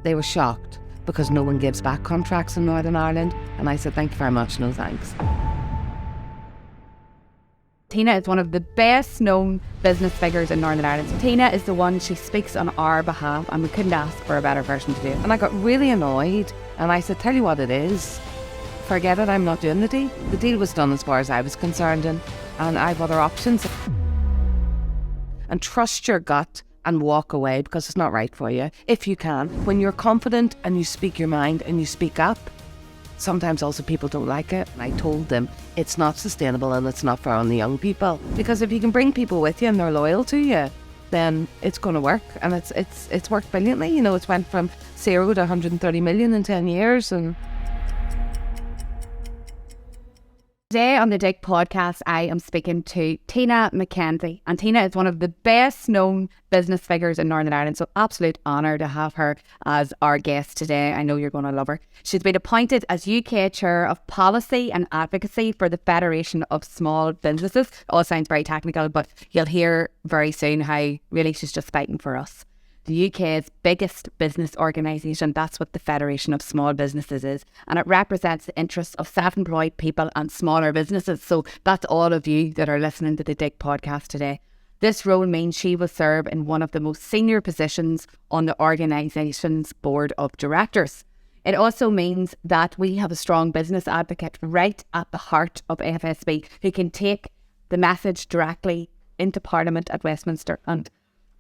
they were shocked because no one gives back contracts in Northern Ireland. And I said, thank you very much, no thanks. Tina is one of the best known business figures in Northern Ireland. Tina is the one, she speaks on our behalf, and we couldn't ask for a better version to do it. And I got really annoyed, and I said, tell you what it is, forget it, I'm not doing the deal. The deal was done as far as I was concerned, and I have other options. And trust your gut and walk away, because it's not right for you, if you can. When you're confident and you speak your mind and you speak up, sometimes also people don't like it. And I told them it's not sustainable and it's not for only young people. Because if you can bring people with you and they're loyal to you, then it's going to work. And it's worked brilliantly. You know, it's went from 0 to 130 million in 10 years. And today on the Digg podcast, I am speaking to Tina McKenzie. And Tina is one of the best known business figures in Northern Ireland. So absolute honour to have her as our guest today. I know you're going to love her. She's been appointed as UK Chair of Policy and Advocacy for the Federation of Small Businesses. It all sounds very technical, but you'll hear very soon how really she's just fighting for us. The UK's biggest business organisation, that's what the Federation of Small Businesses is. And it represents the interests of self-employed people and smaller businesses. So that's all of you that are listening to the Digg podcast today. This role means she will serve in one of the most senior positions on the organisation's board of directors. It also means that we have a strong business advocate right at the heart of FSB who can take the message directly into Parliament at Westminster and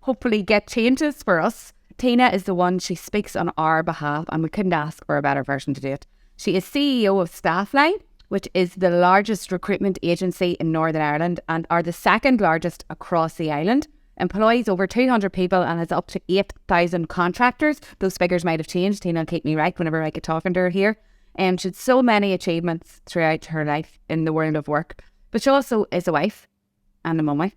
hopefully get changes for us. Tina is the one, she speaks on our behalf, and we couldn't ask for a better version to do it. She is CEO of Staffline, which is the largest recruitment agency in Northern Ireland and are the second largest across the island. Employs over 200 people and has up to 8,000 contractors. Those figures might have changed. Tina will keep me right whenever I get talking to her here. And she had so many achievements throughout her life in the world of work. But she also is a wife and a mummy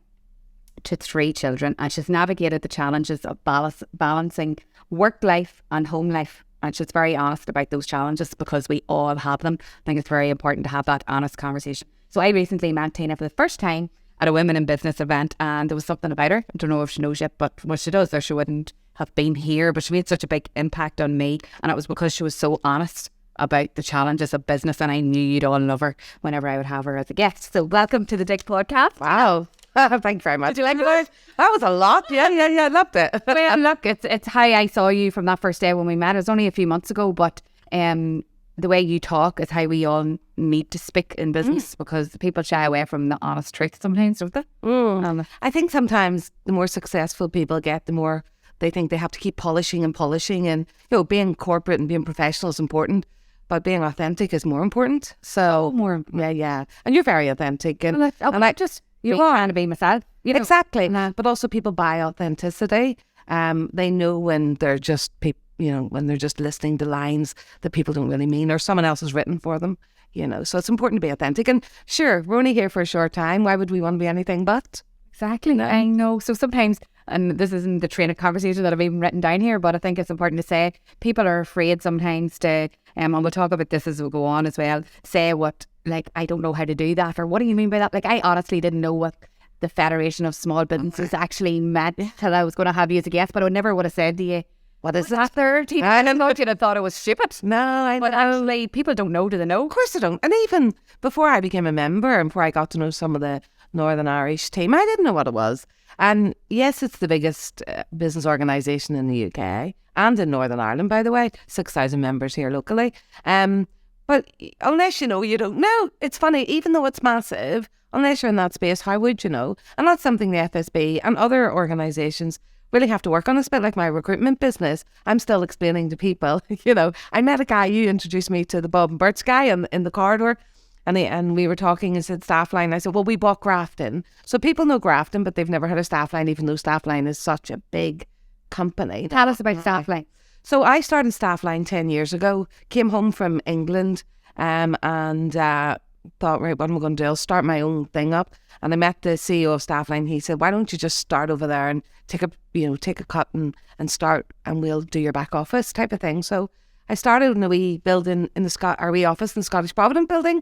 to 3 children, and she's navigated the challenges of balancing work life and home life, and she's very honest about those challenges because we all have them. I think it's very important to have that honest conversation. So I recently met Tina for the first time at a Women in Business event, and there was something about her. I don't know if she knows yet, but what she does, or she wouldn't have been here, but she made such a big impact on me, and it was because she was so honest about the challenges of business, and I knew you'd all love her whenever I would have her as a guest. So welcome to the Digg podcast. wow. Thank you very much. Did you like it? That was a lot. Yeah, I loved it. Well, look, it's how I saw you from that first day when we met. It was only a few months ago, but the way you talk is how we all need to speak in business because people shy away from the honest truth sometimes, don't they? I think sometimes the more successful people get, the more they think they have to keep polishing and you know, being corporate and being professional is important, but being authentic is more important. So yeah. And you're very authentic, and you're trying to be myself. You know? Exactly. But also people buy authenticity. They know when they're just when they're just listening to lines that people don't really mean or someone else has written for them. You know, so it's important to be authentic. And sure, we're only here for a short time. Why would we want to be anything but? Exactly. No. I know. So sometimes, and this isn't the train of conversation that I've even written down here, but I think it's important to say people are afraid sometimes to, and we'll talk about this as we go on as well, say what, like, I don't know how to do that, or what do you mean by that? Like, I honestly didn't know what the Federation of Small Businesses actually meant till I was going to have you as a guest, but I never would have said to you, what is that? 30? I thought you'd have thought it was stupid. No, but actually, people don't know, do they know? Of course they don't. And even before I became a member and before I got to know some of the Northern Irish team, I didn't know what it was. And yes, it's the biggest business organisation in the UK and in Northern Ireland, by the way, 6,000 members here locally. But unless you know, you don't know. It's funny, even though it's massive, unless you're in that space, how would you know? And that's something the FSB and other organisations really have to work on. It's a bit like my recruitment business. I'm still explaining to people, you know, I met a guy, you introduced me to the Bob and Bert's guy in the corridor, and we were talking and said Staffline. I said, well, we bought Grafton. So people know Grafton, but they've never heard of Staffline, even though Staffline is such a big company. Tell us about Staffline. So I started Staffline 10 years ago, came home from England and thought, right, what am I going to do? I'll start my own thing up. And I met the CEO of Staffline. He said, why don't you just start over there and take a cut and start, and we'll do your back office type of thing. So I started in a wee building in our wee office in the Scottish Provident building.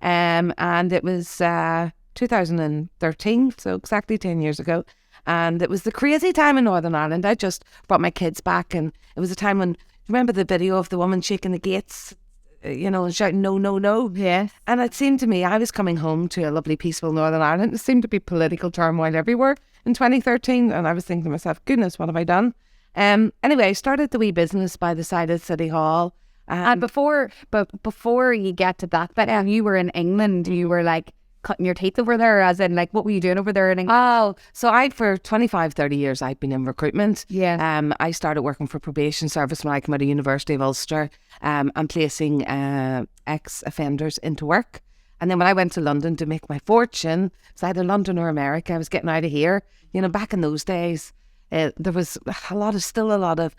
And it was 2013, so exactly 10 years ago. And it was the crazy time in Northern Ireland. I just brought my kids back, and it was a time when remember the video of the woman shaking the gates, and shouting, no, no, no? Yes. And it seemed to me, I was coming home to a lovely, peaceful Northern Ireland. There seemed to be political turmoil everywhere in 2013. And I was thinking to myself, goodness, what have I done? Anyway, I started the wee business by the side of City Hall. And before you get to that, but you were in England, you were like cutting your teeth over there, as in like, what were you doing over there in England? Oh, so for 25, 30 years, I'd been in recruitment. Yeah. I started working for probation service when I came out of University of Ulster, and placing ex-offenders into work. And then when I went to London to make my fortune, it's either London or America, I was getting out of here. Back in those days, there was still a lot of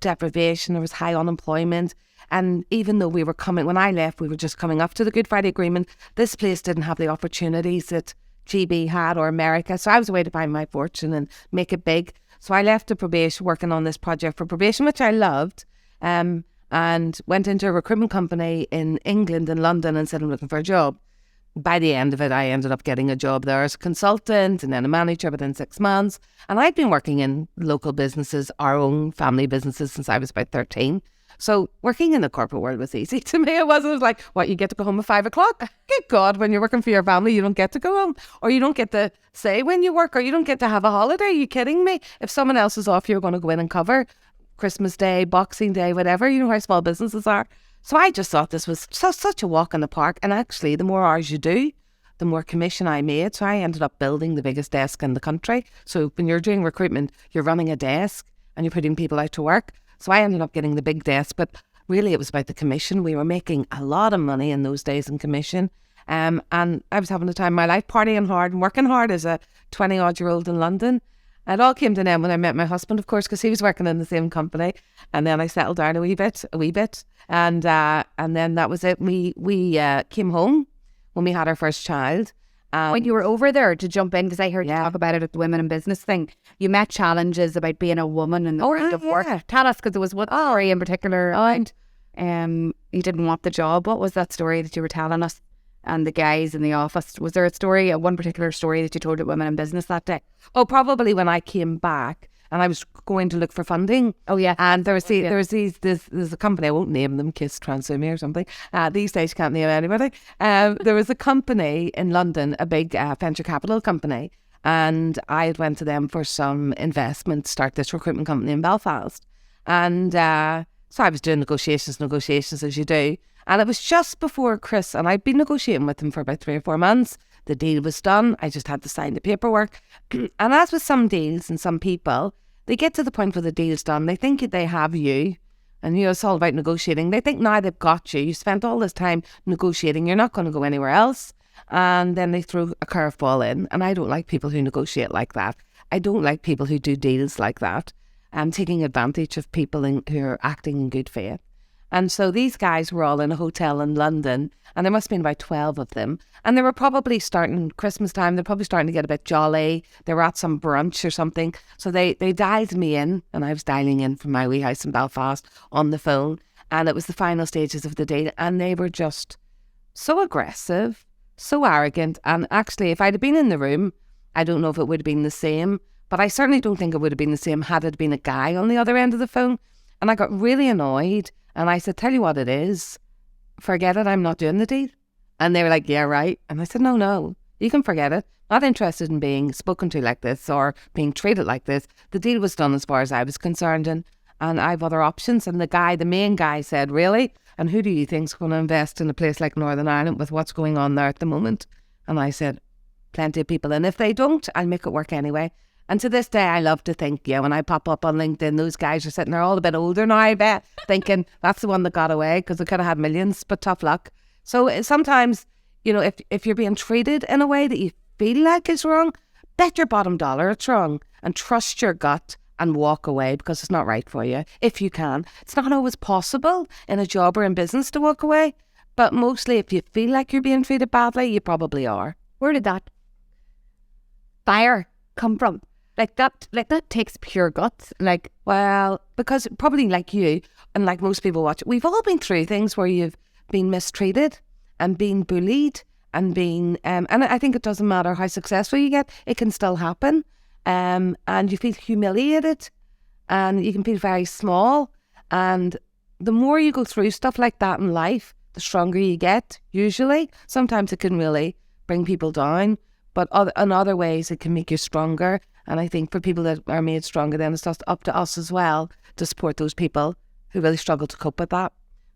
deprivation. There was high unemployment. And even though when I left, we were just coming up to the Good Friday Agreement, this place didn't have the opportunities that GB had or America. So I was away to find my fortune and make it big. So I left the probation, working on this project for probation, which I loved, and went into a recruitment company in England and London and said, I'm looking for a job. By the end of it, I ended up getting a job there as a consultant and then a manager within 6 months. And I'd been working in local businesses, our own family businesses, since I was about 13. So working in the corporate world was easy to me. It was like, what, you get to go home at 5 o'clock? Good God, when you're working for your family, you don't get to go home. Or you don't get to say when you work, or you don't get to have a holiday. Are you kidding me? If someone else is off, you're going to go in and cover Christmas Day, Boxing Day, whatever. You know how small businesses are. So I just thought this was such a walk in the park. And actually, the more hours you do, the more commission I made. So I ended up building the biggest desk in the country. So when you're doing recruitment, you're running a desk and you're putting people out to work. So I ended up getting the big desk, but really it was about the commission. We were making a lot of money in those days in commission. And I was having the time of my life, partying hard and working hard as a 20-odd-year-old in London. It all came to an end when I met my husband, of course, because he was working in the same company. And then I settled down a wee bit. And then that was it. We came home when we had our first child. When you were over there, to jump in, because I heard you talk about it at the Women in Business thing, you met challenges about being a woman and the kind of work. Tell us, because there was one story in particular. You didn't want the job. What was that story that you were telling us? And the guys in the office, was there one particular story that you told at Women in Business that day? Oh, probably when I came back and I was going to look for funding. Oh, yeah. And there's a company, I won't name them, Kiss Transumi or something. These days you can't name anybody. There was a company in London, a big venture capital company, and I had went to them for some investment, start this recruitment company in Belfast. And so I was doing negotiations as you do. And it was just before Chris, and I'd been negotiating with him for about 3 or 4 months. The deal was done. I just had to sign the paperwork. And as with some deals and some people, they get to the point where the deal's done. They think they have you. And it's all about negotiating. They think now they've got you. You spent all this time negotiating. You're not going to go anywhere else. And then they throw a curveball in. And I don't like people who negotiate like that. I don't like people who do deals like that. Taking advantage of people who are acting in good faith. And so these guys were all in a hotel in London, and there must have been about 12 of them. And they were probably starting Christmas time, they're probably starting to get a bit jolly. They were at some brunch or something. So they dialed me in, and I was dialing in from my wee house in Belfast on the phone. And it was the final stages of the deal, and they were just so aggressive, so arrogant. And actually, if I'd have been in the room, I don't know if it would have been the same, but I certainly don't think it would have been the same had it been a guy on the other end of the phone. And I got really annoyed. And I said, tell you what it is, forget it, I'm not doing the deal. And they were like, yeah, right. And I said, no, you can forget it. Not interested in being spoken to like this or being treated like this. The deal was done as far as I was concerned, and I have other options. And the main guy said, really? And who do you think's going to invest in a place like Northern Ireland with what's going on there at the moment? And I said, plenty of people. And if they don't, I'll make it work anyway. And to this day, I love to think, when I pop up on LinkedIn, those guys are sitting there all a bit older now, I bet, thinking that's the one that got away because they could have had millions, but tough luck. So sometimes, if you're being treated in a way that you feel like is wrong, bet your bottom dollar it's wrong and trust your gut and walk away because it's not right for you, if you can. It's not always possible in a job or in business to walk away, but mostly if you feel like you're being treated badly, you probably are. Where did that fire come from? Like that takes pure guts. Well, because probably like you and like most people watch, we've all been through things where you've been mistreated and been bullied and been, and I think it doesn't matter how successful you get, it can still happen. And you feel humiliated and you can feel very small. And the more you go through stuff like that in life, the stronger you get, usually. Sometimes it can really bring people down, but in other ways it can make you stronger. And I think for people that are made stronger, then it's just up to us as well to support those people who really struggle to cope with that.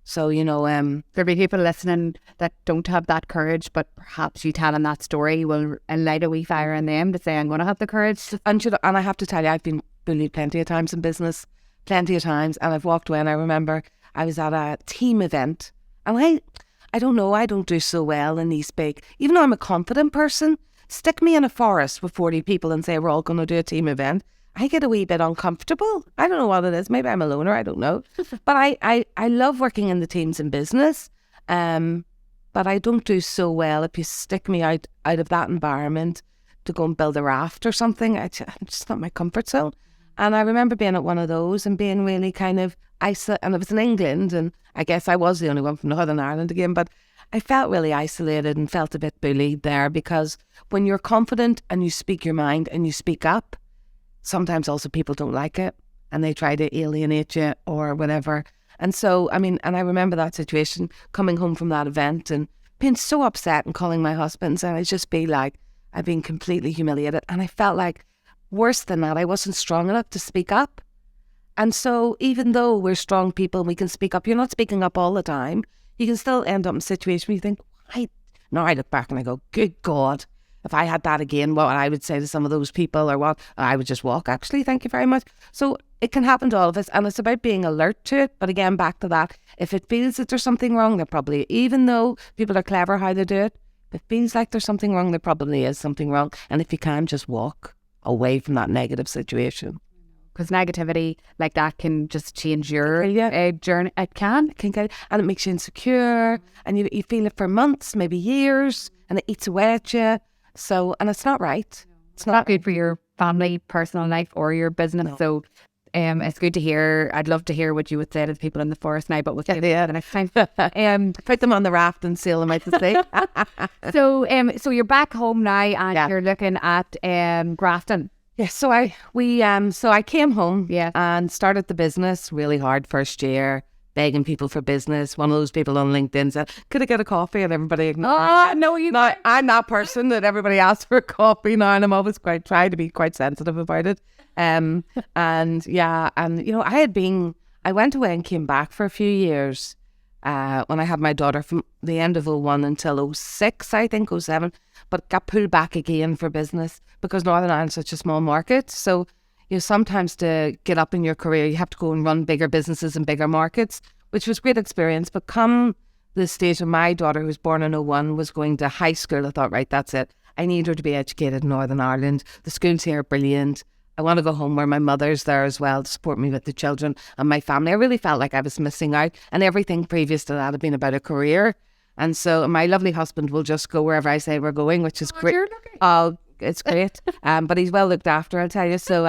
So, there'll be people listening that don't have that courage, but perhaps you telling that story will light a wee fire in them to say, I'm going to have the courage. And I have to tell you, I've been bullied plenty of times in business, plenty of times, and I've walked away. And I remember I was at a team event, and I don't know, I don't do so well in these big, even though I'm a confident person, stick me in a forest with 40 people and say we're all going to do a team event. I get a wee bit uncomfortable. I don't know what it is. Maybe I'm a loner. I don't know. But I love working in the teams in business. But I don't do so well if you stick me out of that environment to go and build a raft or something. I'm just not my comfort zone. And I remember being at one of those and being really kind of isolated. And it was in England. And I guess I was the only one from Northern Ireland again. But I felt really isolated and felt a bit bullied there, because when you're confident and you speak your mind and you speak up, sometimes also people don't like it and they try to alienate you or whatever. And so, and I remember that situation, coming home from that event and being so upset and calling my husband, and I'd just be like, I've been completely humiliated. And I felt like, worse than that, I wasn't strong enough to speak up. And so even though we're strong people and we can speak up, you're not speaking up all the time. You can still end up in a situation where you think, now I look back and I go, good God, if I had that again, what I would say to some of those people, or what, I would just walk, actually, thank you very much. So it can happen to all of us, and it's about being alert to it. But again, back to that, if it feels that there's something wrong, there probably, even though people are clever how they do it, if it feels like there's something wrong, there probably is something wrong. And if you can, just walk away from that negative situation. Because negativity like that can just change your journey. It can get, and it makes you insecure, and you feel it for months, maybe years, and it eats away at you. So, and it's not right. It's not good for your family, personal life, or your business. No. So, it's good to hear. I'd love to hear what you would say to the people in the forest now, but we'll see the next time. Put them on the raft and sail them out to sea. So you're back home now, and you're looking at Grafton. Yes. So I came home and started the business. Really hard first year, begging people for business. One of those people on LinkedIn said, could I get a coffee? And everybody ignored. No, I'm that person that everybody asks for a coffee now, and I'm always trying to be quite sensitive about it. I went away and came back for a few years when I had my daughter, from the end of 01 until 06, I think, 07, but got pulled back again for business because Northern Ireland's such a small market. So sometimes to get up in your career, you have to go and run bigger businesses in bigger markets, which was great experience. But come the stage of my daughter, who was born in 01, was going to high school, I thought, right, that's it. I need her to be educated in Northern Ireland. The schools here are brilliant. I want to go home where my mother's there as well to support me with the children and my family. I really felt like I was missing out, and everything previous to that had been about a career. And so my lovely husband will just go wherever I say we're going, which is great. Oh, it's great. But he's well looked after, I'll tell you. So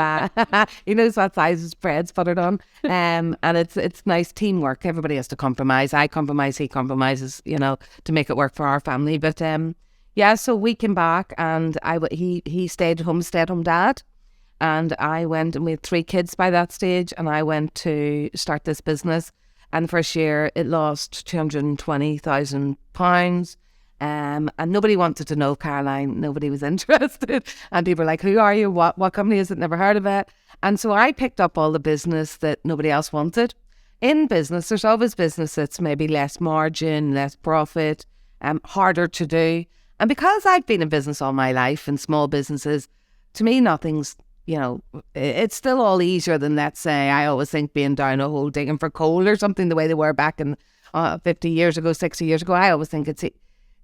he knows what size his bread's buttered on. And it's nice teamwork. Everybody has to compromise. I compromise, he compromises, to make it work for our family. But so we came back, and he stayed home, stay-at-home dad. And I went, and we had 3 kids by that stage, and I went to start this business. And the first year it lost £220,000. And nobody wanted to know Caroline. Nobody was interested. And people were like, who are you? What company is it? Never heard of it. And so I picked up all the business that nobody else wanted. In business, there's always business that's maybe less margin, less profit, harder to do. And because I've been in business all my life, and small businesses, to me, nothing's, it's still all easier than, let's say, I always think being down a hole digging for coal or something, the way they were back in 50 years ago, 60 years ago. I always think it's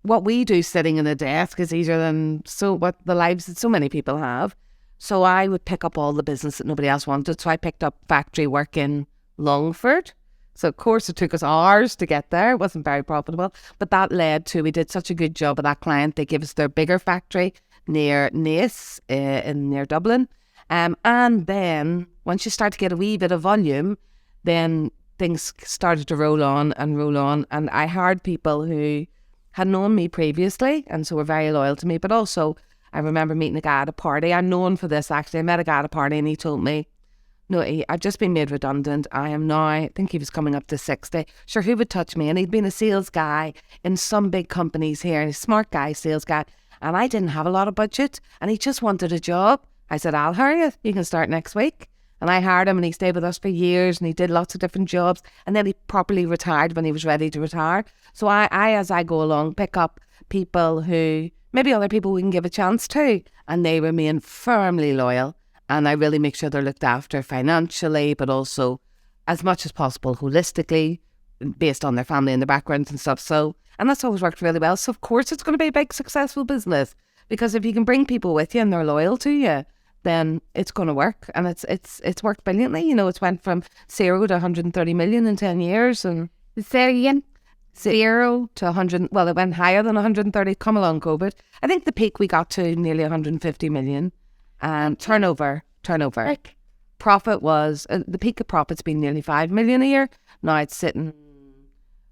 what we do sitting in a desk is easier than what the lives that so many people have. So I would pick up all the business that nobody else wanted. So I picked up factory work in Longford. So of course it took us hours to get there. It wasn't very profitable, but that led to, we did such a good job with that client. They gave us their bigger factory near Naas near Dublin. And then once you start to get a wee bit of volume, then things started to roll on. And I hired people who had known me previously, and so were very loyal to me. But also, I remember meeting a guy at a party. I'm known for this, actually. I met a guy at a party, and he told me, No, I've just been made redundant. I am now, I think he was coming up to 60. Sure, who would touch me? And he'd been a sales guy in some big companies here, and a smart guy, sales guy. And I didn't have a lot of budget, and he just wanted a job. I said, I'll hire you. You can start next week. And I hired him, and he stayed with us for years, and he did lots of different jobs. And then he properly retired when he was ready to retire. So I as I go along, pick up people who maybe other people we can give a chance to, and they remain firmly loyal. And I really make sure they're looked after financially, but also as much as possible holistically, based on their family and their backgrounds and stuff. So, and that's always worked really well. So of course it's going to be a big successful business, because if you can bring people with you and they're loyal to you, then it's going to work. And it's worked brilliantly. You know, it's went from 0 to 130 million in 10 years. And say it again. 0 to 100. Well, it went higher than 130. Come along, COVID. I think the peak we got to nearly 150 million. Turnover. Like, Profit was, the peak of profit's been nearly 5 million a year. Now it's sitting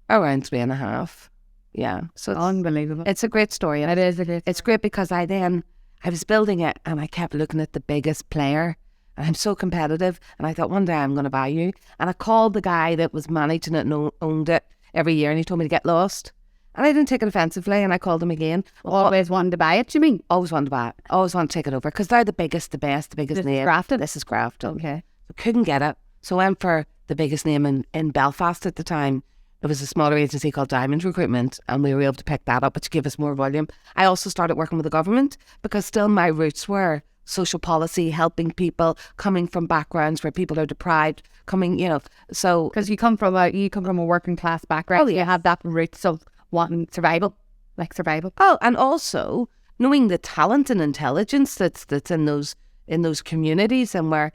around 3.5. Yeah. So it's unbelievable. It's a great story. It is a great story. It's great because I was building it, and I kept looking at the biggest player, and I'm so competitive, and I thought one day I'm going to buy you. And I called the guy that was managing it and owned it every year, and he told me to get lost. And I didn't take it offensively, and I called him again. Always wanted to buy it, you mean? Always wanted to buy it. Always wanted to take it over, because they're the biggest, the best, the biggest name. This is Grafton. Okay. So couldn't get it. So I went for the biggest name in Belfast at the time. It was a smaller agency called Diamond Recruitment, and we were able to pick that up, which gave us more volume. I also started working with the government, because still my roots were social policy, helping people, coming from backgrounds where people are deprived, so... Because you come from a working class background. Oh, yes. You have that roots of wanting survival. Oh, and also knowing the talent and intelligence that's in those communities, and where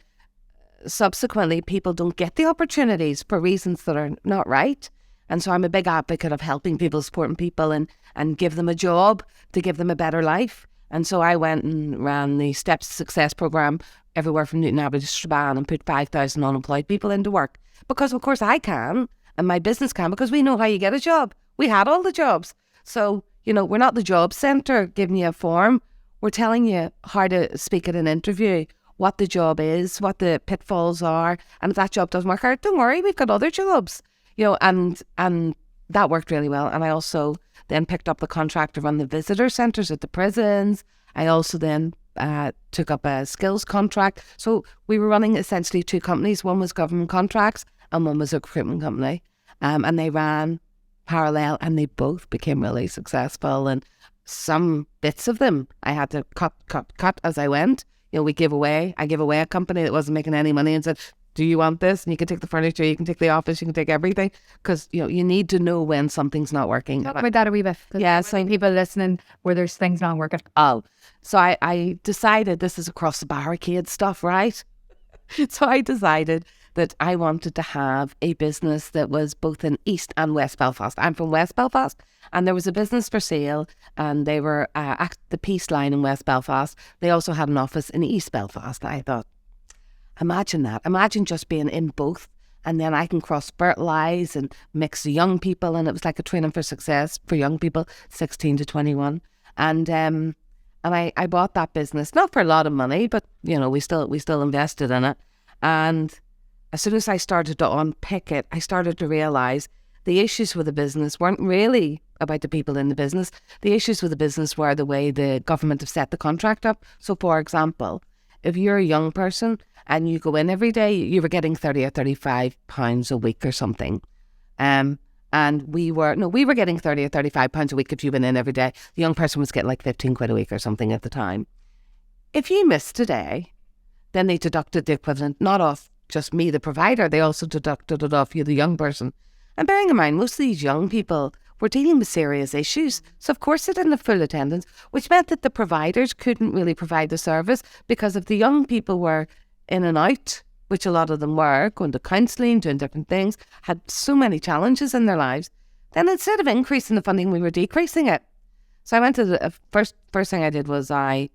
subsequently people don't get the opportunities for reasons that are not right. And so I'm a big advocate of helping people, supporting people, and give them a job to give them a better life. And so I went and ran the Steps to Success program everywhere from Newton Abbey to Strabane, and put 5,000 unemployed people into work. Because of course I can, and my business can, because we know how you get a job. We had all the jobs. So, we're not the job centre giving you a form. We're telling you how to speak at an interview, what the job is, what the pitfalls are. And if that job doesn't work out, don't worry, we've got other jobs. And that worked really well. And I also then picked up the contract to run the visitor centres at the prisons. I also then took up a skills contract. So we were running essentially two companies. One was government contracts, and one was a recruitment company. And they ran parallel, and they both became really successful. And some bits of them I had to cut as I went. I gave away a company that wasn't making any money, and said, do you want this? And you can take the furniture, you can take the office, you can take everything, because you need to know when something's not working. Talk about that a wee bit. Yeah, so people listening where there's things not working. Oh, so I decided, this is across the barricade stuff, right? So I decided that I wanted to have a business that was both in East and West Belfast. I'm from West Belfast, and there was a business for sale, and they were at the Peace Line in West Belfast. They also had an office in East Belfast. I thought, imagine that. Imagine just being in both, and then I can cross-fertilise and mix the young people, and it was like a training for success for young people, 16 to 21. And I bought that business, not for a lot of money, but we still invested in it. And as soon as I started to unpick it, I started to realise the issues with the business weren't really about the people in the business. The issues with the business were the way the government have set the contract up. So, for example, if you're a young person and you go in every day, you were getting 30 or 35 pounds a week or something. And we were getting 30 or 35 pounds a week if you went in every day. The young person was getting like 15 quid a week or something at the time. If you missed a day, then they deducted the equivalent, not off just me, the provider, they also deducted it off you, the young person. And bearing in mind, most of these young people were dealing with serious issues. So of course they didn't have full attendance, which meant that the providers couldn't really provide the service, because if the young people were in and out, which a lot of them were, going to counselling, doing different things, had so many challenges in their lives, then instead of increasing the funding, we were decreasing it. So I went to the first thing I did was the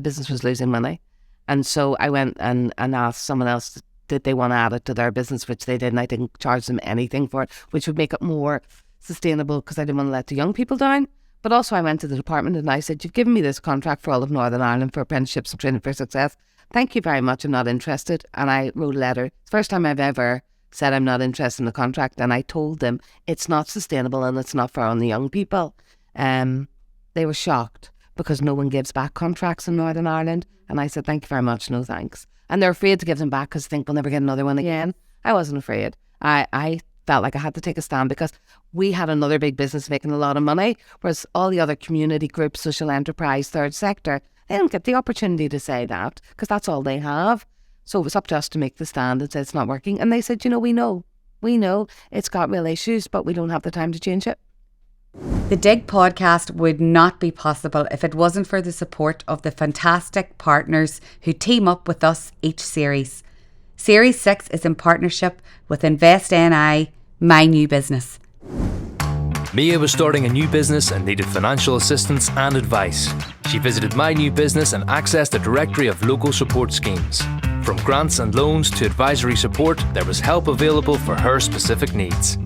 business was losing money. And so I went and asked someone else, did they want to add it to their business, which they did, and I didn't charge them anything for it, which would make it more sustainable, because I didn't want to let the young people down. But also I went to the department and I said, you've given me this contract for all of Northern Ireland for apprenticeships and training for success. thank you very much, I'm not interested. And I wrote a letter. It's the first time I've ever said I'm not interested in the contract, and I told them it's not sustainable and it's not fair on the young people. They were shocked because no one gives back contracts in Northern Ireland. And I said, thank you very much, no thanks. And they're afraid to give them back because they think we'll never get another one again. I wasn't afraid. I felt like I had to take a stand because we had another big business making a lot of money, whereas all the other community groups, social enterprise, third sector, they don't get the opportunity to say that because that's all they have. So it was up to us to make the stand and say it's not working. And they said, we know it's got real issues, but we don't have the time to change it. The Digg podcast would not be possible if it wasn't for the support of the fantastic partners who team up with us each series. Series 6 is in partnership with InvestNI, my new business. Mia was starting a new business and needed financial assistance and advice. She visited My New Business and accessed a directory of local support schemes. From grants and loans to advisory support, there was help available for her specific needs.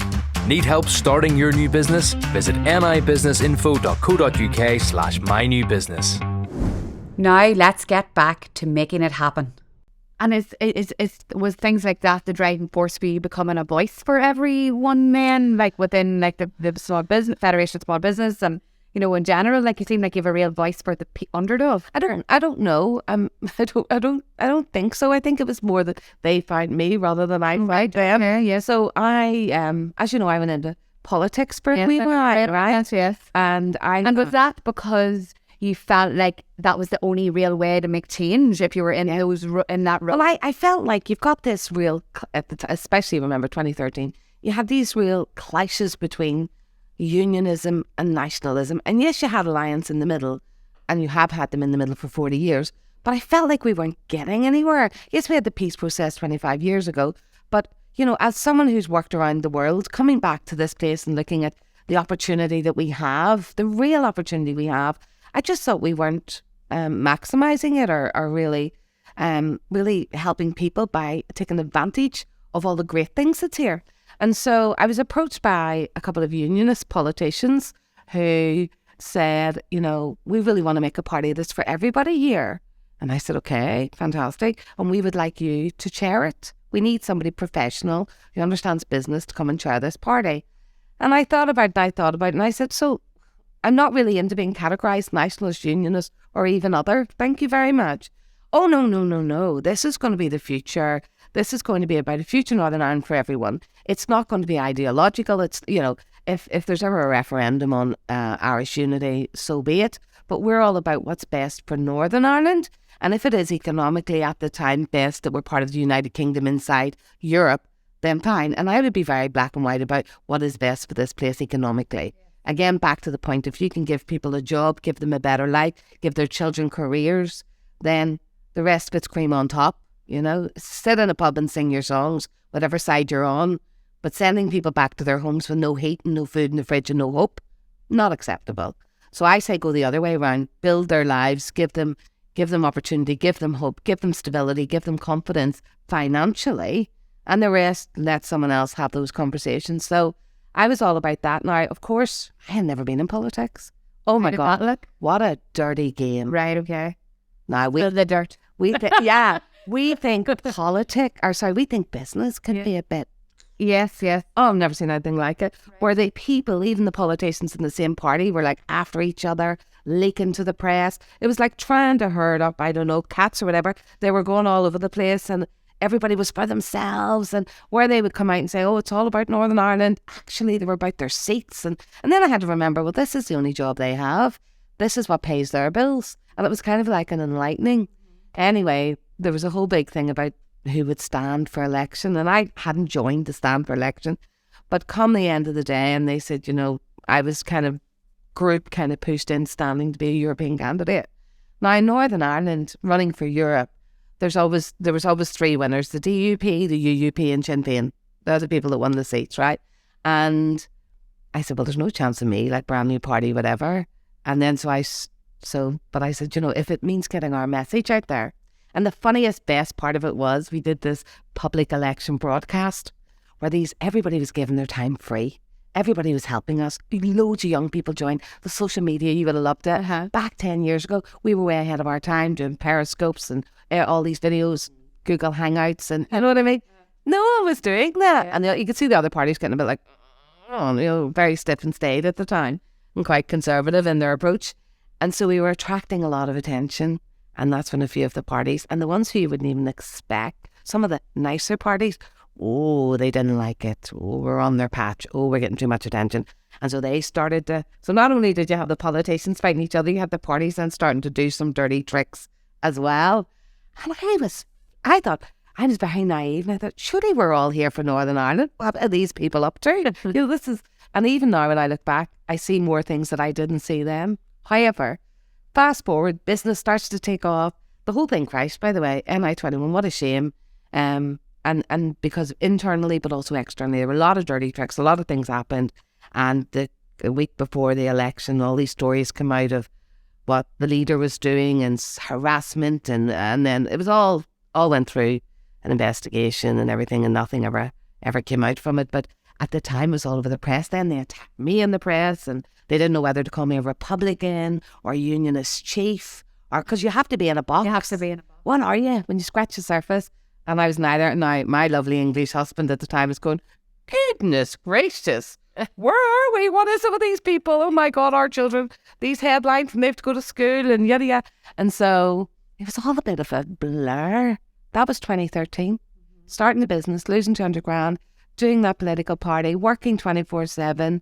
Need help starting your new business? Visit nibusinessinfo.co.uk/mynewbusiness. Now let's get back to making it happen. And was things like that the driving force for you becoming a voice for everyone, men, like within like the small business Federation of Small Business, and in general, like you seem like you have a real voice for the underdog. I don't know. I don't think so. I think it was more that they find me rather than I find them. Yeah. So I, as you know, I went into politics for a wee while, right? Yes. And was that because you felt like that was the only real way to make change if you were in that role? Well, I felt like you've got this real, especially remember 2013, you had these real clashes between unionism and nationalism. And yes, you had alliance in the middle, and you have had them in the middle for 40 years. But I felt like we weren't getting anywhere. Yes, we had the peace process 25 years ago. But, as someone who's worked around the world, coming back to this place and looking at the opportunity that we have, the real opportunity we have, I just thought we weren't maximising it or really helping people by taking advantage of all the great things that's here. And so I was approached by a couple of unionist politicians who said, we really want to make a party that's for everybody here. And I said, okay, fantastic. And we would like you to chair it. We need somebody professional who understands business to come and chair this party. And I thought about it, and I said, so I'm not really into being categorised nationalist, unionist, or even other. Thank you very much. Oh, no. This is going to be the future. This is going to be about a future Northern Ireland for everyone. It's not going to be ideological. It's, if there's ever a referendum on Irish unity, so be it. But we're all about what's best for Northern Ireland. And if it is economically at the time best that we're part of the United Kingdom inside Europe, then fine. And I would be very black and white about what is best for this place economically. Again, back to the point, if you can give people a job, give them a better life, give their children careers, then the rest of it's cream on top. Sit in a pub and sing your songs, whatever side you're on. But sending people back to their homes with no heat and no food in the fridge and no hope, not acceptable. So I say go the other way around. Build their lives, give them opportunity, give them hope, give them stability, give them confidence financially, and the rest, let someone else have those conversations. So I was all about that. Now, of course, I had never been in politics. Oh my God, look, what a dirty game. Right, okay. Now the dirt. We think we think business can be a bit. Yes. Oh, I've never seen anything like it. Right. Where the people, even the politicians in the same party, were like after each other, leaking to the press. It was like trying to herd up, I don't know, cats or whatever. They were going all over the place and everybody was for themselves. And where they would come out and say, oh, it's all about Northern Ireland. Actually, they were about their seats. And then I had to remember, well, this is the only job they have. This is what pays their bills. And it was kind of like an enlightening. Anyway, there was a whole big thing about who would stand for election, and I hadn't joined the stand for election. But come the end of the day, and they said, I was group pushed in standing to be a European candidate. Now in Northern Ireland, running for Europe, there was always three winners: the DUP, the UUP, and Sinn Féin. They're the people that won the seats, right? And I said, well, there's no chance of me, like brand new party, whatever. And then but I said, if it means getting our message out there. And the funniest, best part of it was we did this public election broadcast where everybody was given their time free. Everybody was helping us. Loads of young people joined. The social media, you would have loved it. Back 10 years ago, we were way ahead of our time doing periscopes and all these videos, Google Hangouts, and you know what I mean? No one was doing that. And you could see the other parties getting a bit like, very stiff and staid at the time and quite conservative in their approach. And so we were attracting a lot of attention. And that's when a few of the parties, and the ones who you wouldn't even expect, some of the nicer parties, they didn't like it. We're on their patch. We're getting too much attention. And so they started to, so not only did you have the politicians fighting each other, you had the parties then starting to do some dirty tricks as well. And I thought, I was very naive, and I thought, surely we're all here for Northern Ireland. What are these people up to? And even now when I look back, I see more things that I didn't see then. However, fast forward, business starts to take off. The whole thing crashed, by the way, MI21, what a shame. And because internally, but also externally, there were a lot of dirty tricks, a lot of things happened. And the week before the election, all these stories come out of what the leader was doing and harassment. And then it was all went through an investigation and everything, and nothing ever came out from it. But at the time, it was all over the press. Then they attacked me in the press, and they didn't know whether to call me a Republican or unionist chief, or because you have to be in a box. You have to be in a box. What are you when you scratch the surface? And I was neither. Now, my lovely English husband at the time was going, goodness gracious, where are we? What is it with these people? Oh my God, our children, these headlines, and they have to go to school and yada yada. And so it was all a bit of a blur. That was 2013. Starting the business, losing 200 grand, doing that political party, working 24/7.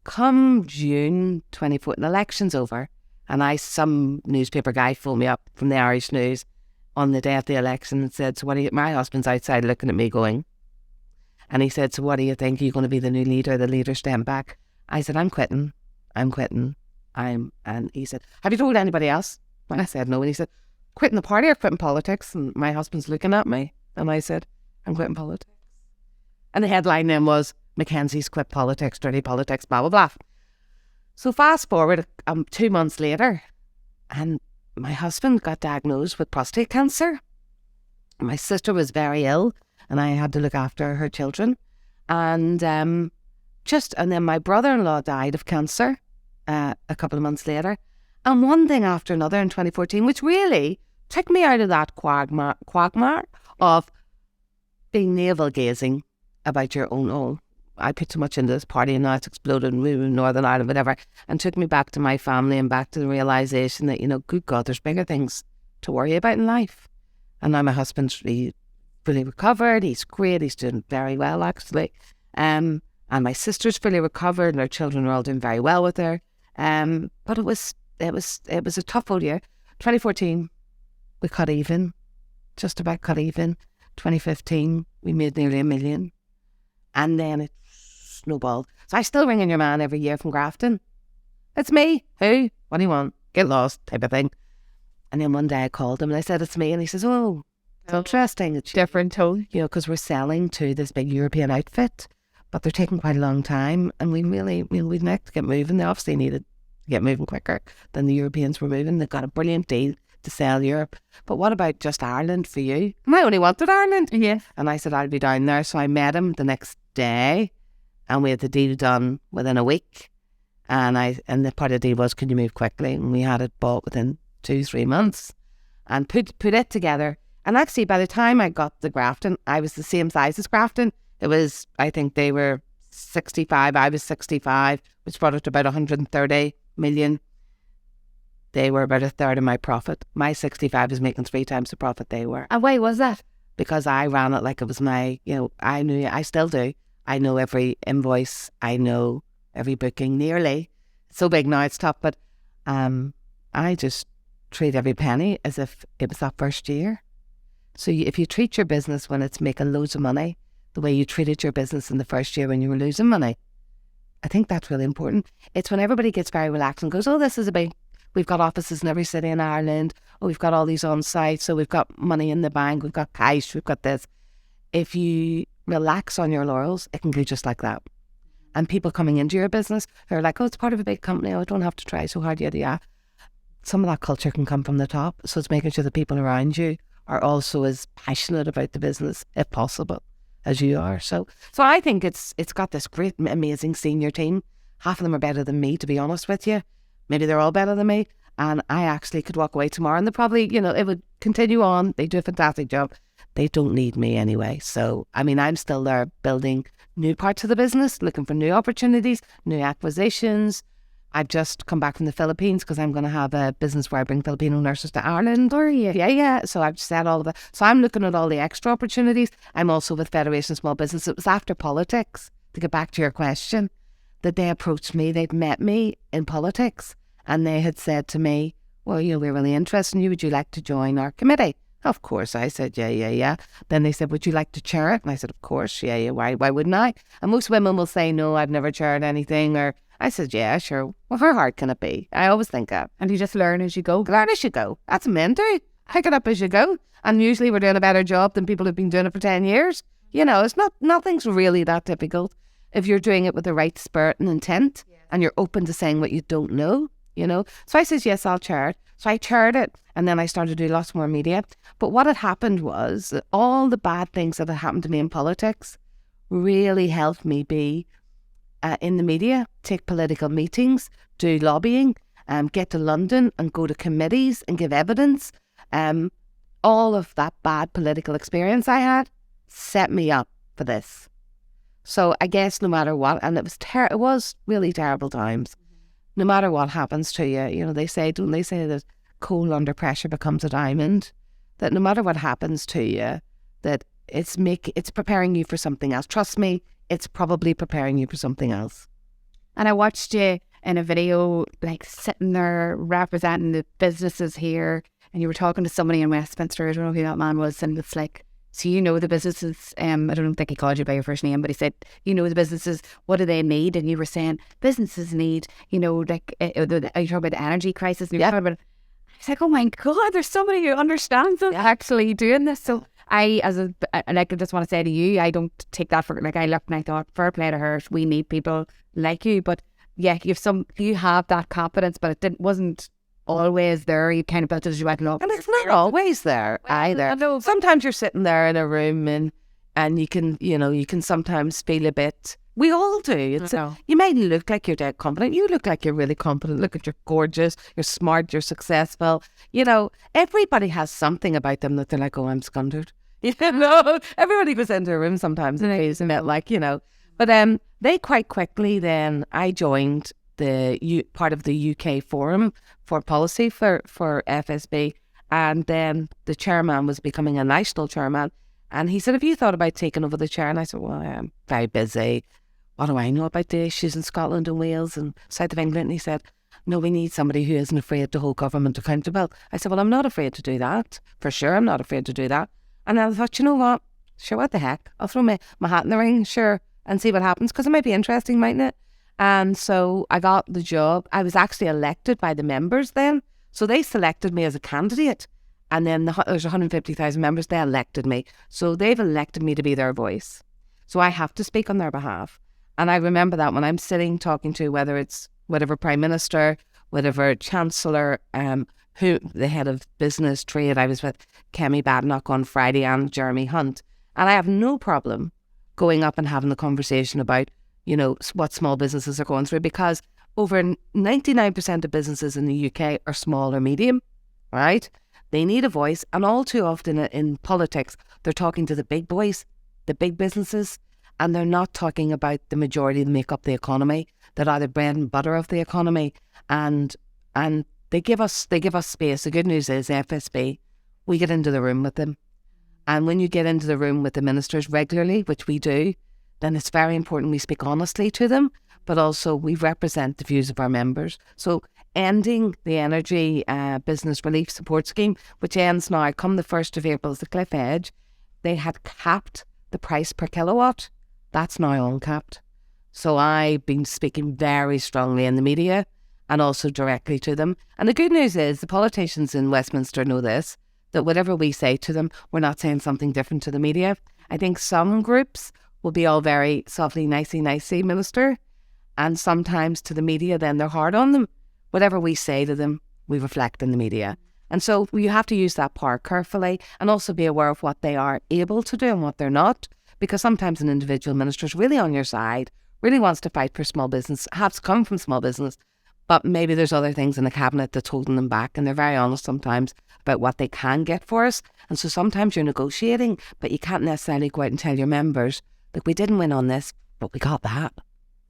Come June 24th, the election's over. And some newspaper guy phoned me up from the Irish News on the day of the election and said, so my husband's outside looking at me going, and he said, so what do you think? Are you going to be the new leader? The leader stand back? I said, I'm quitting. And he said, have you told anybody else? And I said, no. And he said, quitting the party or quitting politics? And my husband's looking at me. And I said, I'm quitting politics. And the headline then was, McKenzie's quit politics, dirty politics, blah, blah, blah. So fast forward 2 months later, and my husband got diagnosed with prostate cancer. My sister was very ill, and I had to look after her children. And then my brother-in-law died of cancer a couple of months later. And one thing after another in 2014, which really took me out of that quagmire of being navel-gazing about your own. I put too much into this party and now it's exploded and moving Northern Ireland, whatever, and took me back to my family and back to the realisation that, good God, there's bigger things to worry about in life. And now my husband's fully recovered. He's great. He's doing very well, actually. And my sister's fully recovered and our children are all doing very well with her. But it was a tough old year. 2014, we cut even, just about cut even. 2015, we made nearly $1 million. And then it snowballed. So I still ring in your man every year from Grafton. It's me. Who? What do you want? Get lost, type of thing. And then one day I called him and I said, it's me. And he says, oh, it's interesting. It's different tone. Because we're selling to this big European outfit, but they're taking quite a long time. And we'd like to get moving. They obviously needed to get moving quicker than the Europeans were moving. They've got a brilliant deal to sell Europe. But what about just Ireland for you? And I only wanted Ireland. Yeah. And I said, I'll be down there. So I met him the next day and we had the deal done within a week. And the part of the deal was, can you move quickly? And we had it bought within 2-3 months and put it together. And actually, by the time I got to Grafton, I was the same size as Grafton. It was, I think they were 65, I was 65, which brought it to about 130 million. They were about a third of my profit. My 65 was making 3 times the profit they were. And why was that? Because I ran it like it was my, I still do. I know every invoice. I know every booking nearly. It's so big now, it's tough, but I just treat every penny as if it was that first year. So if you treat your business when it's making loads of money, the way you treated your business in the first year when you were losing money, I think that's really important. It's when everybody gets very relaxed and goes, oh, this is a big, we've got offices in every city in Ireland, oh, we've got all these on site, so we've got money in the bank, we've got cash, we've got this. If you relax on your laurels, it can go just like that. And people coming into your business who are like, oh, it's part of a big company, oh, I don't have to try so hard, yada yada. Some of that culture can come from the top. So it's making sure the people around you are also as passionate about the business, if possible, as you are. So I think it's got this great, amazing senior team. Half of them are better than me, to be honest with you. Maybe they're all better than me. And I actually could walk away tomorrow and they probably, you know, it would continue on. They do a fantastic job. They don't need me anyway. So, I mean, I'm still there building new parts of the business, looking for new opportunities, new acquisitions. I've just come back from the Philippines because I'm going to have a business where I bring Filipino nurses to Ireland. Are you? Yeah. So I've said all of that. So I'm looking at all the extra opportunities. I'm also with Federation of Small Business. It was after politics, to get back to your question, that they approached me. They'd met me in politics and they had said to me, well, you know, we're really interested in you. Would you like to join our committee? Of course. I said, yeah. Then they said, would you like to chair it? And I said, of course. Yeah. Why wouldn't I? And most women will say, no, I've never chaired anything. Or I said, yeah, sure. Well, how hard can it be? I always think that. And you just learn as you go. Learn as you go. That's men do. Pick it up as you go. And usually we're doing a better job than people who've been doing it for 10 years. You know, it's nothing's really that difficult if you're doing it with the right spirit and intent and you're open to saying what you don't know, you know. So I said, yes, I'll chair it. So I chaired it and then I started to do lots more media. But what had happened was that all the bad things that had happened to me in politics really helped me be in the media, take political meetings, do lobbying, get to London and go to committees and give evidence. All of that bad political experience I had set me up for this. So I guess no matter what, and it was really terrible times. No matter what happens to you, you know, they say that coal under pressure becomes a diamond. That no matter what happens to you, that it's preparing you for something else. Trust me, it's probably preparing you for something else. And I watched you in a video, like sitting there representing the businesses here, and you were talking to somebody in Westminster. I don't know who that man was, and it's like, so you know the businesses. I don't think he called you by your first name, but he said, you know the businesses. What do they need? And you were saying businesses need, you know, like you talk about the energy crisis. And you're talking about. It's like, oh my God, there's somebody who understands us actually doing this. So I just want to say to you, I don't take that for, like, I looked and I thought, fair play to her, we need people like you. But yeah, you have that confidence, but wasn't always there. You kind of built it as you went along. And it's not always there either. Sometimes you're sitting there in a room and you can sometimes feel a bit. We all do. You may look like you're dead confident. You look like you're really confident. Look at you're gorgeous, you're smart, you're successful. You know, everybody has something about them that they're like, oh, I'm scundered. You know, everybody goes into a room sometimes and feels a bit like, you know. But they quite quickly then, I joined part of the UK Forum for Policy for FSB. And then the chairman was becoming a national chairman. And he said, have you thought about taking over the chair? And I said, well, I'm very busy. What do I know about the issues in Scotland and Wales and south of England? And he said, no, we need somebody who isn't afraid to hold government accountable. I said, well, I'm not afraid to do that. For sure, I'm not afraid to do that. And I thought, you know what? Sure, what the heck? I'll throw my hat in the ring, sure, and see what happens, because it might be interesting, mightn't it? And so I got the job. I was actually elected by the members then. So they selected me as a candidate. And then there's 150,000 members. They elected me. So they've elected me to be their voice. So I have to speak on their behalf. And I remember that when I'm sitting talking to whether it's whatever Prime Minister, whatever Chancellor, who the head of business trade, I was with Kemi Badenoch on Friday and Jeremy Hunt. And I have no problem going up and having the conversation about, you know, what small businesses are going through, because over 99% of businesses in the UK are small or medium, right? They need a voice. And all too often in politics, they're talking to the big boys, the big businesses, and they're not talking about the majority that make up the economy, that are the bread and butter of the economy. And they give us space. The good news is FSB, we get into the room with them. And when you get into the room with the ministers regularly, which we do, then it's very important we speak honestly to them, but also we represent the views of our members. So ending the energy business relief support scheme, which ends now, come the 1st of April, is the cliff edge. They had capped the price per kilowatt. That's now uncapped. So I've been speaking very strongly in the media and also directly to them. And the good news is the politicians in Westminster know this, that whatever we say to them, we're not saying something different to the media. I think some groups will be all very softly, nicey, minister. And sometimes to the media, then they're hard on them. Whatever we say to them, we reflect in the media. And so you have to use that power carefully and also be aware of what they are able to do and what they're not. because sometimes an individual minister is really on your side, really wants to fight for small business, has come from small business, but maybe there's other things in the cabinet that's holding them back, and they're very honest sometimes about what they can get for us. And so sometimes you're negotiating, but you can't necessarily go out and tell your members, look, we didn't win on this, but we got that.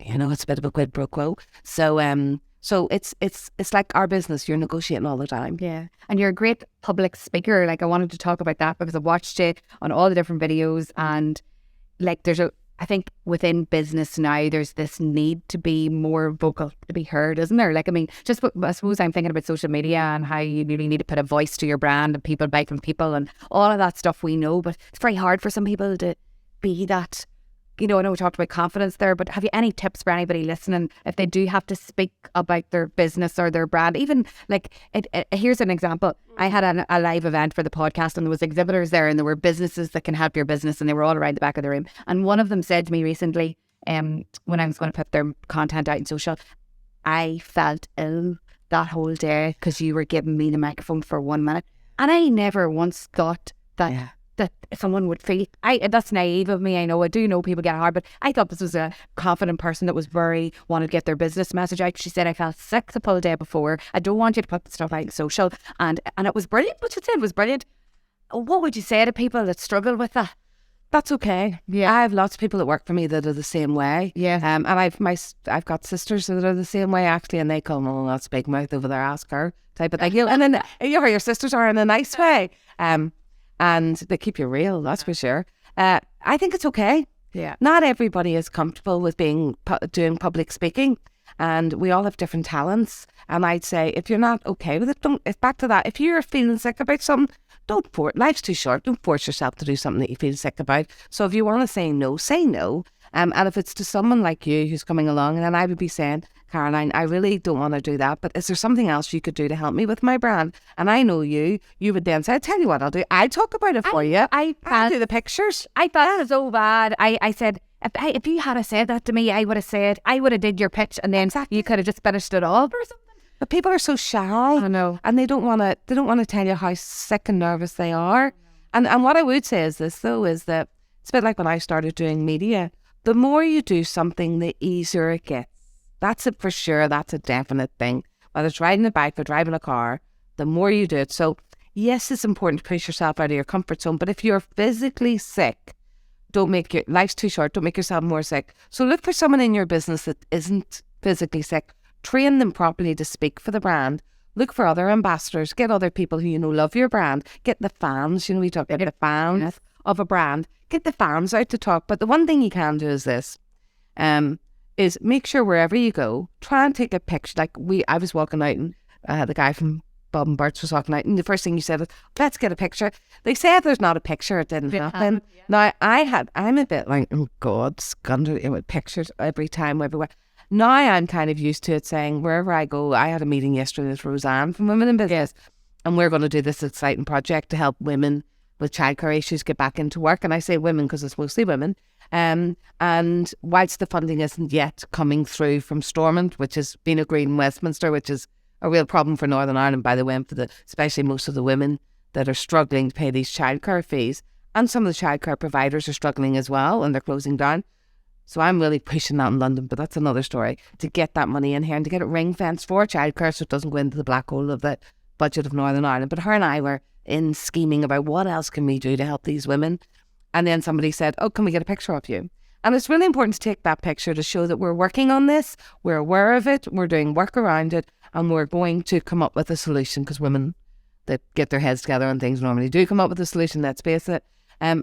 You know, it's a bit of a quid pro quo. So it's like our business. You're negotiating all the time. Yeah. And you're a great public speaker. Like, I wanted to talk about that because I watched it on all the different videos, and like I think within business now, there's this need to be more vocal, to be heard, isn't there? Like, I mean, I suppose I'm thinking about social media and how you really need to put a voice to your brand, and people buy from people and all of that stuff we know, but it's very hard for some people to be that. You know, I know we talked about confidence there, but have you any tips for anybody listening if they do have to speak about their business or their brand? Even like, here's an example. I had a live event for the podcast, and there was exhibitors there, and there were businesses that can help your business, and they were all around the back of the room. And one of them said to me recently, when I was going to put their content out in social, I felt ill that whole day because you were giving me the microphone for 1 minute. And I never once thought that someone would feel, that's naive of me, I know, I do know people get hard, but I thought this was a confident person that was wanted to get their business message out. She said, I felt sick the full day before, I don't want you to put the stuff out in social, and it was brilliant. What she said was brilliant. What would you say to people that struggle with that? That's okay. Yeah, I have lots of people that work for me that are the same way. Yeah, and I've got sisters that are the same way actually, and they call me, "Oh, that's big mouth over there, ask her," type of thing. And then your sisters are in a nice way. And they keep you real, that's for sure. I think it's okay. Yeah. Not everybody is comfortable with doing public speaking, and we all have different talents. And I'd say if you're not okay with it, it's back to that. If you're feeling sick about something, life's too short. Don't force yourself to do something that you feel sick about. So if you want to say no, say no. And if it's to someone like you who's coming along, and then I would be saying, Caroline, I really don't want to do that, but is there something else you could do to help me with my brand? And I know you would then say, I tell you what I'll do. I talk about it for you. I'll do the pictures. I felt it so bad. I said, if you had said that to me, I would have did your pitch, and then you could have just finished it off or something. But people are so shy. I know. And they don't want to tell you how sick and nervous they are. And what I would say is this, though, is that it's a bit like when I started doing media. The more you do something, the easier it gets. That's it for sure. That's a definite thing. Whether it's riding a bike or driving a car, the more you do it. So yes, it's important to push yourself out of your comfort zone. But if you're physically sick, life's too short. Don't make yourself more sick. So look for someone in your business that isn't physically sick. Train them properly to speak for the brand. Look for other ambassadors. Get other people who love your brand. Get the fans. We talk about the fans of a brand. Get the fans out to talk. But the one thing you can do is this. Is make sure wherever you go, try and take a picture. Like I was walking out, and the guy from Bob and Bert's was walking out, and the first thing you said was, let's get a picture. They say if there's not a picture, it didn't happen. Now, I'm a bit like, oh God, scundered with pictures every time, everywhere. Now I'm kind of used to it, saying wherever I go, I had a meeting yesterday with Roseanne from Women in Business, and we're going to do this exciting project to help women with childcare issues get back into work. And I say women because it's mostly women. And whilst the funding isn't yet coming through from Stormont, which has been agreed in Westminster, which is a real problem for Northern Ireland, by the way, and for especially most of the women that are struggling to pay these childcare fees. And some of the childcare providers are struggling as well, and they're closing down. So I'm really pushing that in London, but that's another story, to get that money in here and to get it ring-fenced for childcare so it doesn't go into the black hole of the budget of Northern Ireland. But her and I were in scheming about what else can we do to help these women. And then somebody said, oh, can we get a picture of you? And it's really important to take that picture to show that we're working on this, we're aware of it, we're doing work around it, and we're going to come up with a solution, because women that get their heads together on things normally do come up with a solution, let's face it. I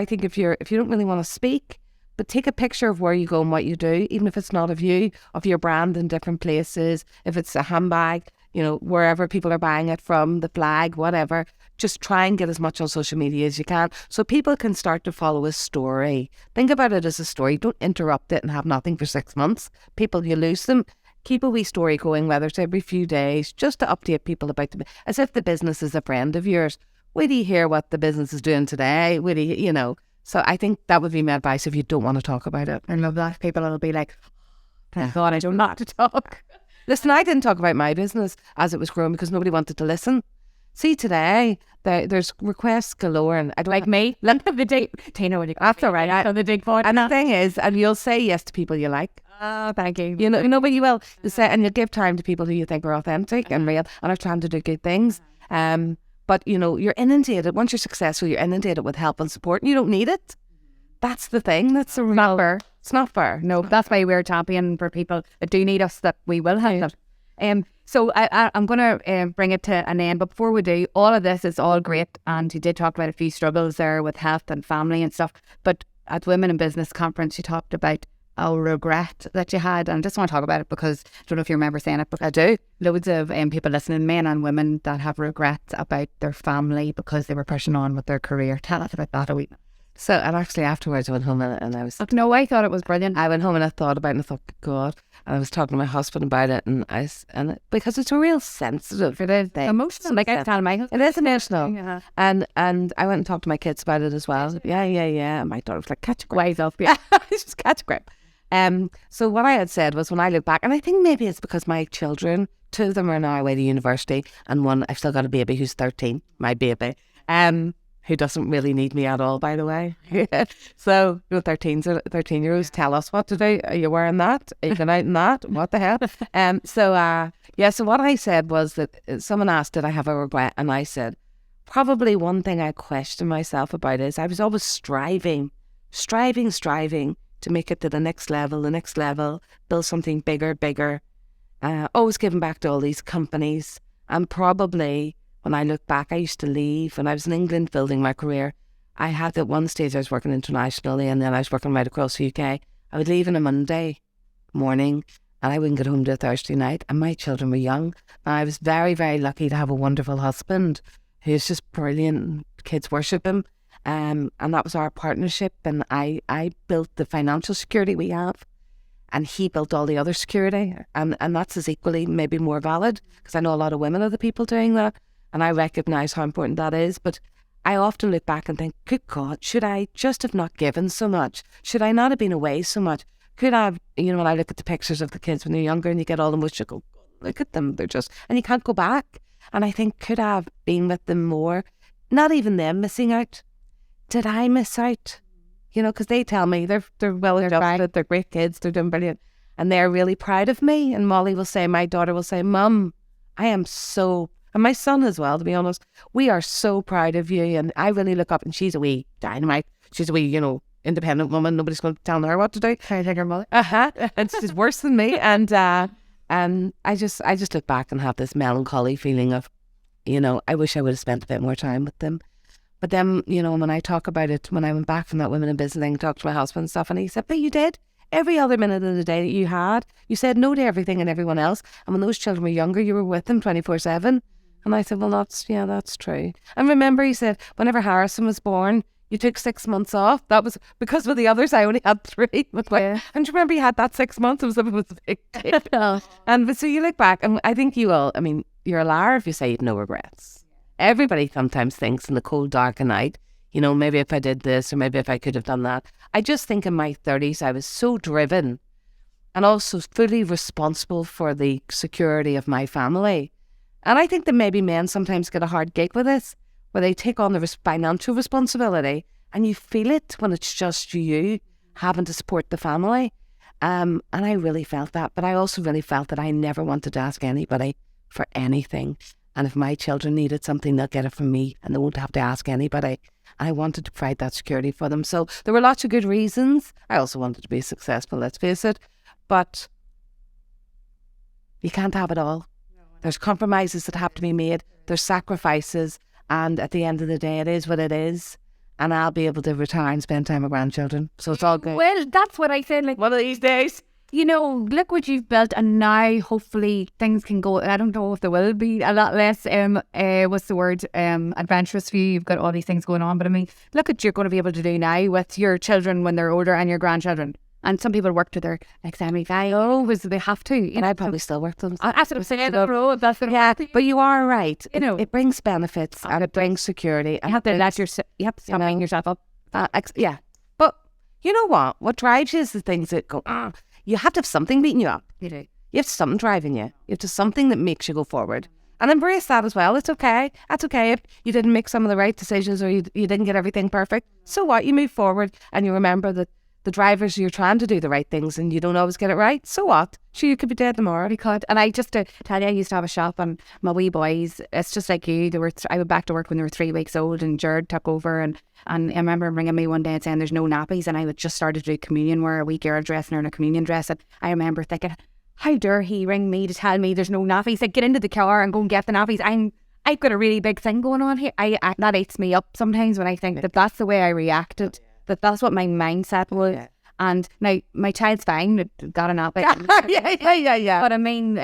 think if you don't really want to speak, but take a picture of where you go and what you do, even if it's not of you, of your brand in different places, if it's a handbag, wherever people are buying it from, the flag, whatever, just try and get as much on social media as you can so people can start to follow a story. Think about it as a story. Don't interrupt it and have nothing for 6 months. People, you lose them. Keep a wee story going, whether it's every few days, just to update people about as if the business is a friend of yours. Wait till you hear what the business is doing today. Wait till So I think that would be my advice if you don't want to talk about it. I love that. People will be like, thank God I don't know how to talk. Listen, I didn't talk about my business as it was growing because nobody wanted to listen. See today, there's requests galore, and I don't Like me, look at the Digg. Tina, when you That's all right. on the Digg pod. And the thing is, and you'll say yes to people you like. Oh, thank you. You know, but you will say, and you'll give time to people who you think are authentic and real and are trying to do good things. But you know, you're inundated. Once you're successful, you're inundated with help and support, and you don't need it. That's the thing. That's a Not fair. It's not fair. No, that's why we're a champion for people that do need us, that we will help them. So I'm going to bring it to an end. But before we do, all of this is all great. And you did talk about a few struggles there with health and family and stuff. But at Women in Business Conference, you talked about a regret that you had. And I just want to talk about it because I don't know if you remember saying it, but I do. Loads of people listening, men and women, that have regrets about their family because they were pushing on with their career. Tell us about that a wee bit. So, and actually afterwards I went home and I was... No, I thought it was brilliant. I went home and I thought about it and I thought, God. And I was talking to my husband about it because it's a real sensitive thing. Emotional. Like I was telling my husband. It is emotional. Yeah. And I went and talked to my kids about it as well. Yeah. And my daughter was like, catch a grip. Wise up, yeah. Just catch a grip. So what I had said was, when I look back, and I think maybe it's because my children, 2 of them are now away to university, and one, I've still got a baby who's 13, my baby, who doesn't really need me at all, by the way. So, 13-year-olds tell us what to do. Are you wearing that? Are you going out in that? What the hell? So what I said was that someone asked, did I have a regret? And I said, probably one thing I question myself about is I was always striving to make it to the next level, build something bigger, always giving back to all these companies. And probably when I look back, I used to leave. When I was in England building my career, I had at one stage I was working internationally, and then I was working right across the UK. I would leave on a Monday morning and I wouldn't get home till Thursday night, and my children were young. And I was very, very lucky to have a wonderful husband who's just brilliant. Kids worship him. And that was our partnership, and I built the financial security we have, and he built all the other security, and that's as equally, maybe more valid, because I know a lot of women are the people doing that, and I recognise how important that is. But I often look back and think, good God, should I just have not given so much? Should I not have been away so much? Could I have, when I look at the pictures of the kids when they're younger and you get all them, you go, look at them, they're just, and you can't go back. And I think, could I have been with them more? Not even them missing out. Did I miss out? Because they tell me they're well adjusted, they're great kids, they're doing brilliant, and they're really proud of me. And Molly will say, my daughter will say, Mum, I am so, and my son as well, to be honest, we are so proud of you. And I really look up, and she's a wee dynamite. She's a wee, independent woman. Nobody's going to tell her what to do. Can I take her mother? And she's worse than me. And I just look back and have this melancholy feeling of, I wish I would have spent a bit more time with them. But then, when I talk about it, when I went back from that Women in Business thing, talked to my husband and stuff, and he said, but you did. Every other minute of the day that you said no to everything and everyone else. And when those children were younger, you were with them 24/7. And I said, well, that's true. And remember, he said, whenever Harrison was born, you took 6 months off. That was because with the others, I only had 3. And do you remember you had that 6 months? It was a big deal. And so you look back, and I think you will. I mean, you're a liar if you say you've no regrets. Everybody sometimes thinks in the cold, dark night, maybe if I did this or maybe if I could have done that. I just think in my 30s, I was so driven and also fully responsible for the security of my family. And I think that maybe men sometimes get a hard gig with this, where they take on the financial responsibility, and you feel it when it's just you having to support the family. And I really felt that, but I also really felt that I never wanted to ask anybody for anything. And if my children needed something, they'll get it from me, and they won't have to ask anybody. I wanted to provide that security for them. So there were lots of good reasons. I also wanted to be successful, let's face it. But you can't have it all. There's compromises that have to be made. There's sacrifices. And at the end of the day, it is what it is. And I'll be able to retire and spend time with grandchildren. So it's all good. Well, that's what I said. Like, one of these days. Look what you've built, and now hopefully things can go. I don't know if there will be a lot less, adventurous for you. You've got all these things going on, but I mean, look what you're going to be able to do now with your children when they're older and your grandchildren. And some people work to their E75 because they have to. And I probably still work them. That's what I'm saying. But you are right. It brings benefits and it brings security. You have to stop beating yourself up. But you know what? What drives you is the things that go, you have to have something beating you up. You do. You have something driving you. You have to have something that makes you go forward. And embrace that as well. It's okay. That's okay if you didn't make some of the right decisions or you didn't get everything perfect. So what? You move forward and you remember that the drivers, you're trying to do the right things and you don't always get it right. So what? Sure, you could be dead tomorrow. You could. And I just to tell you, I used to have a shop and my wee boys, it's just like you, I went back to work when they were 3 weeks old and Jared took over and I remember him ringing me one day and saying there's no nappies, and I would just started to do communion wear, a wee girl dress and her in a communion dress, and I remember thinking, how dare he ring me to tell me there's no nappies? He said, get into the car and go and get the nappies. I've got a really big thing going on here. That eats me up sometimes when I think that that's the way I reacted, that's what my mindset was. Yeah. And now my child's fine, it got a nappy. yeah. But I mean,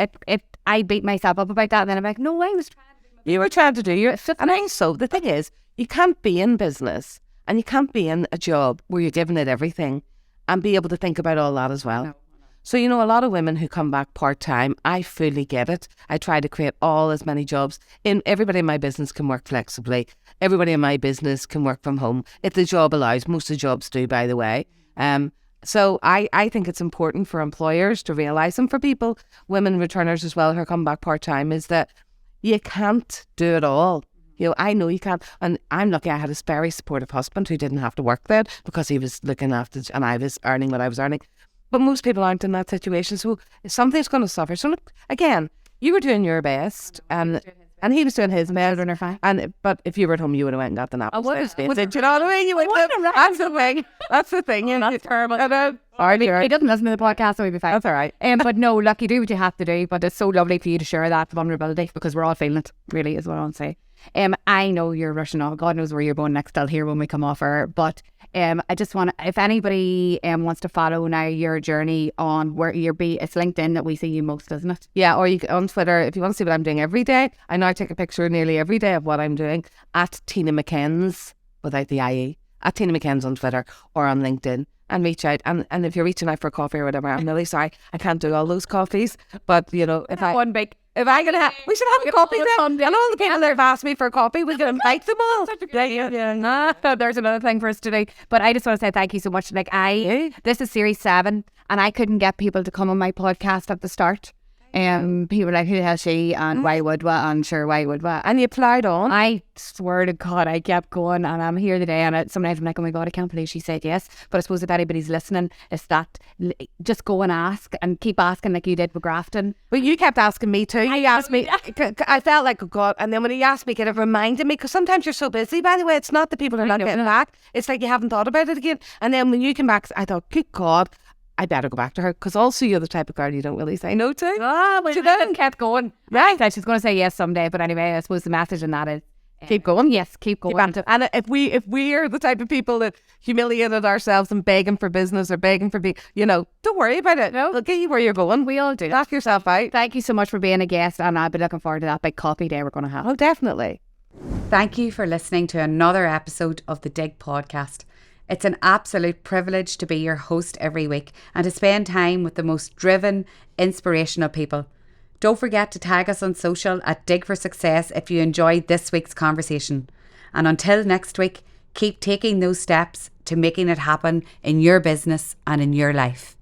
I beat myself up about that, and then I'm like, no, I was trying to do. You were trying to do your. And also the thing is, you can't be in business and you can't be in a job where you're giving it everything and be able to think about all that as well. No. So, you know, a lot of women who come back part-time, I fully get it. I try to create as many jobs. Everybody in my business can work flexibly. Everybody in my business can work from home if the job allows. Most of the jobs do, by the way. So I think it's important for employers to realise, and for people, women returners as well, who come back part-time, is that you can't do it all. You know, I know you can't. And I'm lucky I had a very supportive husband who didn't have to work then because he was looking after, and I was earning what I was earning. But most people aren't in that situation. So something's going to suffer. So look, again, you were doing your best and he was doing his best. But if you were at home, you would have went and got the nap. I would have. Do you know what I mean? You went that's the thing. That's the thing. You know, that's terrible. He doesn't listen to the podcast, so we'll be fine. That's all right. But no, look, you do what you have to do. But it's so lovely for you to share that vulnerability, because we're all feeling it, really, is what I'll say. I know you're rushing off. God knows where you're going next. I'll hear when we come off air. But I just want to, if anybody wants to follow now your journey on where you're it's LinkedIn that we see you most, isn't it? Yeah, or you on Twitter, if you want to see what I'm doing every day. I now take a picture nearly every day of what I'm doing at Tina McKenzie, without the IE, at Tina McKenzie on Twitter or on LinkedIn, and reach out. And if you're reaching out for a coffee or whatever, I'm really sorry I can't do all those coffees. But you know, if I'm gonna have, we should have a coffee then. And all the people that have asked me for a coffee, we're gonna invite them all. There's another thing for us to do. But I just want to say thank you so much. Like this is series 7, and I couldn't get people to come on my podcast at the start. People were like, who has she, and why would what, and sure, why would what, and you applied on. I swear to God, I kept going, and I'm here today, and sometimes I'm like, oh my God, I can't believe she said yes. But I suppose if anybody's listening, it's that just go and ask, and keep asking like you did with Grafton. But you kept asking me too. You asked me, I felt like, oh God, and then when he asked me, it reminded me, because sometimes you're so busy, by the way, it's not that people are not getting back, it's like you haven't thought about it again. And then when you came back, I thought, good God, I better go back to her, because also you're the type of girl you don't really say no to. Well, she then kept going. Right. So she's going to say yes someday, but anyway, I suppose the message in that is keep going. Yes, keep going. And if we are the type of people that humiliated ourselves and begging for business or begging for don't worry about it. No, they'll get you where you're going. We all do. Knock yourself out. Thank you so much for being a guest, and I'll be looking forward to that big coffee day we're going to have. Oh, definitely. Thank you for listening to another episode of the Digg podcast. It's an absolute privilege to be your host every week and to spend time with the most driven, inspirational people. Don't forget to tag us on social at Digg for Success if you enjoyed this week's conversation. And until next week, keep taking those steps to making it happen in your business and in your life.